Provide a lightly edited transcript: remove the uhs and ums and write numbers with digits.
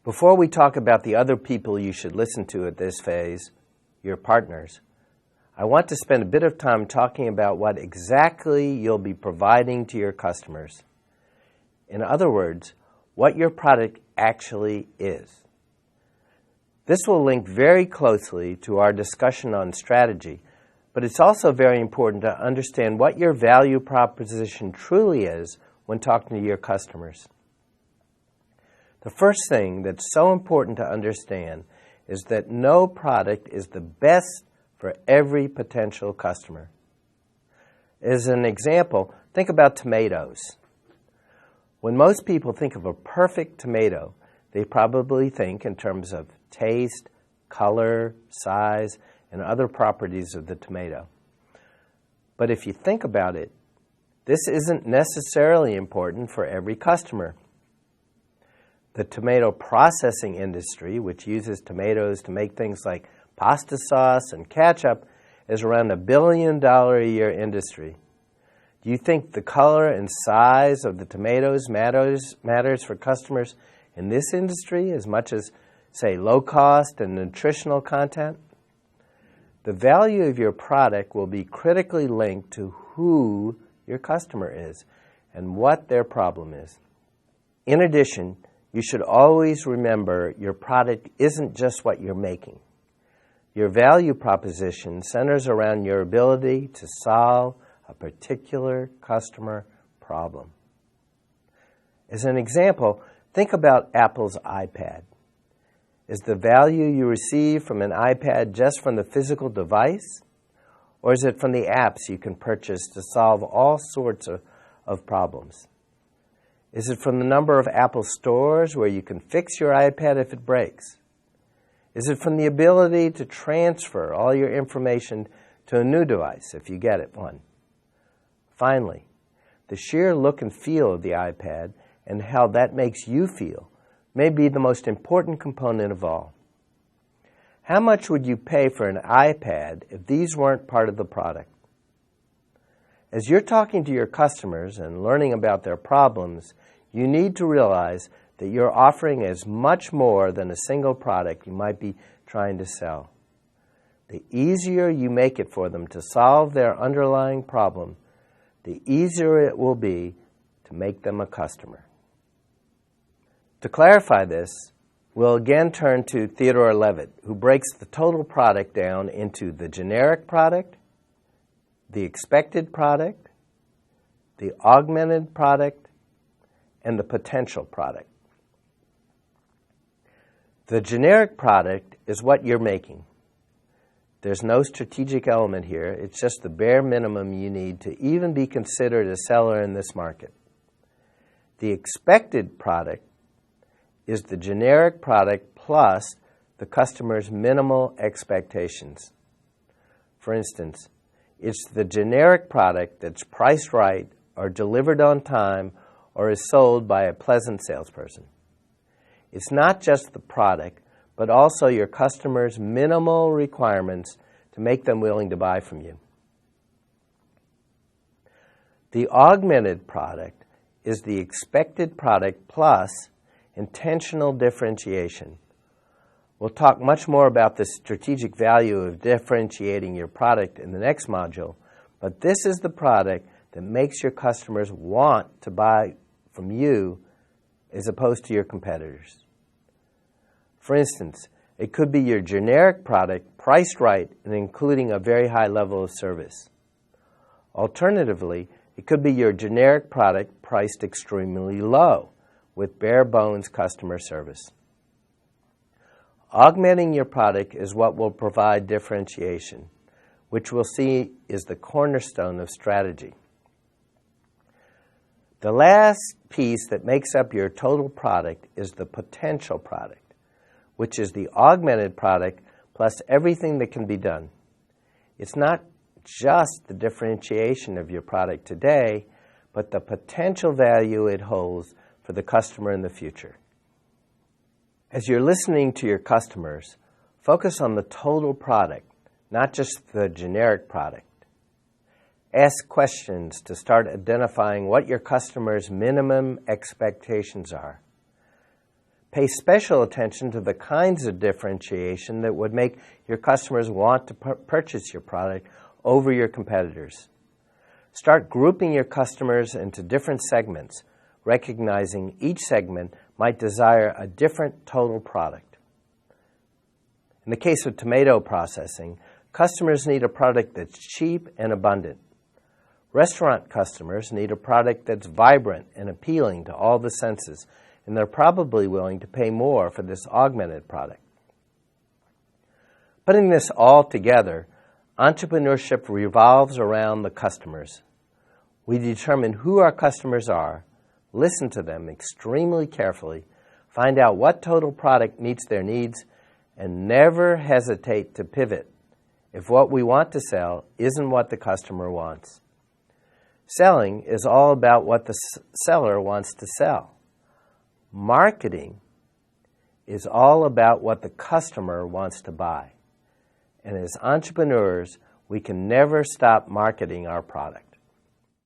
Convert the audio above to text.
Before we talk about the other people you should listen to at this phase, your partners, I want to spend a bit of time talking about what exactly you'll be providing to your customers. In other words, what your product actually is. This will link very closely to our discussion on strategy, but it's also very important to understand what your value proposition truly is when talking to your customers. The first thing that's so important to understand is that no product is the best for every potential customer. As an example, think about tomatoes. When most people think of a perfect tomato, they probably think in terms of taste, color, size, and other properties of the tomato. But if you think about it, this isn't necessarily important for every customer. The tomato processing industry, which uses tomatoes to make things like pasta sauce and ketchup, is around $1 billion a year industry. Do you think the color and size of the tomatoes matters for customers in this industry as much as, say, low cost and nutritional content? The value of your product will be critically linked to who your customer is and what their problem is. In addition, you should always remember your product isn't just what you're making. Your value proposition centers around your ability to solve a particular customer problem. As an example, think about Apple's iPad. Is the value you receive from an iPad just from the physical device? Or is it from the apps you can purchase to solve all sorts of problems? Is it from the number of Apple stores where you can fix your iPad if it breaks? Is it from the ability to transfer all your information to a new device if you get it one? Finally, the sheer look and feel of the iPad and how that makes you feel may be the most important component of all. How much would you pay for an iPad if these weren't part of the product? As you're talking to your customers and learning about their problems, you need to realize that you're offering as much more than a single product you might be trying to sell. The easier you make it for them to solve their underlying problem, the easier it will be to make them a customer. To clarify this, we'll again turn to Theodore Levitt, who breaks the total product down into the generic product, the expected product, the augmented product, and the potential product. The generic product is what you're making. There's no strategic element here. It's just the bare minimum you need to even be considered a seller in this market. The expected product is the generic product plus the customer's minimal expectations. For instance, it's the generic product that's priced right or delivered on time or is sold by a pleasant salesperson. It's not just the product, but also your customers' minimal requirements to make them willing to buy from you. The augmented product is the expected product plus intentional differentiation. We'll talk much more about the strategic value of differentiating your product in the next module, but this is the product that makes your customers want to buy from you as opposed to your competitors. For instance, it could be your generic product priced right and including a very high level of service. Alternatively, it could be your generic product priced extremely low with bare bones customer service. Augmenting your product is what will provide differentiation, which we'll see is the cornerstone of strategy. The last piece that makes up your total product is the potential product, which is the augmented product plus everything that can be done. It's not just the differentiation of your product today, but the potential value it holds for the customer in the future. As you're listening to your customers, focus on the total product, not just the generic product. Ask questions to start identifying what your customers' minimum expectations are. Pay special attention to the kinds of differentiation that would make your customers want to purchase your product over your competitors. Start grouping your customers into different segments, recognizing each segment might desire a different total product. In the case of tomato processing, customers need a product that's cheap and abundant. Restaurant customers need a product that's vibrant and appealing to all the senses, and they're probably willing to pay more for this augmented product. Putting this all together, entrepreneurship revolves around the customers. We determine who our customers are, listen to them extremely carefully, find out what total product meets their needs, and never hesitate to pivot if what we want to sell isn't what the customer wants. Selling is all about what the seller wants to sell. Marketing is all about what the customer wants to buy. And as entrepreneurs, we can never stop marketing our product.